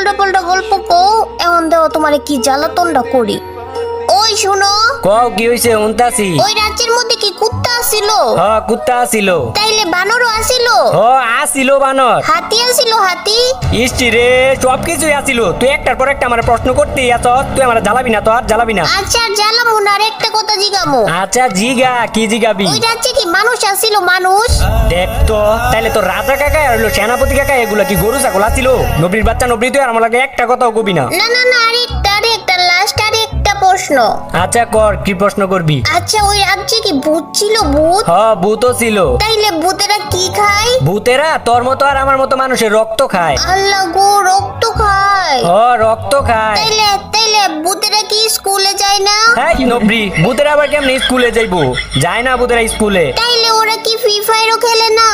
উল্টো পাল্টা গল্প কও, এখন দেও তোমারে কি জ্বালাতনটা করি। ওই শুনো, কও কি হইছে? উনতাছি। ওই রাজ্যের মধ্যে কি কুত্তা আসিল? কুত্তা আসিল। তাইলে বানরও আসিল? আসিল বানর। হাতি আসিল? হাতি? ইষ্টি রে, সবকিছুই আসিল। তুই একটার পর একটা আমার প্রশ্ন করতেই আছ। তুই আমার জ্বালাবি না তো, আর জ্বালাবি না। আচ্ছা জ্বালামু না, আর একটা কথা জিগামু। আচ্ছা জিগা, কি জিগাবি? ওই রাজ্যে কি মানুষ আসিল? মানুষ? দেখ তো, তাইলে তো রাজা কাকা আর হলো সেনাপতি কাকা এগুলা কি গরু ছাগল আসিল? নবীর বাচ্চা নবী, তুই আর আমার লাগে একটা কথাও কবি না। না না না, আরেকটা লাস্ট আরেকটা প্রশ্ন। আচ্ছা কর, কি প্রশ্ন করবি? আচ্ছা ওই রাজ্যে কি ভূত ছিল? ভূত? ভূতও ছিল। তাইলে ভূতেরা কি খায়? ভূতেরা তোর মতো আর আমার মতো মানুষের রক্ত খায়। আল্লাহ গো, রক্ত খায়? রক্ত খায়। তাইলে তাইলে ভূতেরা কি স্কুলে যায় না? হ্যাঁ নবী, ভূতেরা আবার কেমনে স্কুলে যাইবো? যায় না ভূতেরা স্কুলে। তাইলে ওরা কি ফ্রি ফায়ারও খেলে না?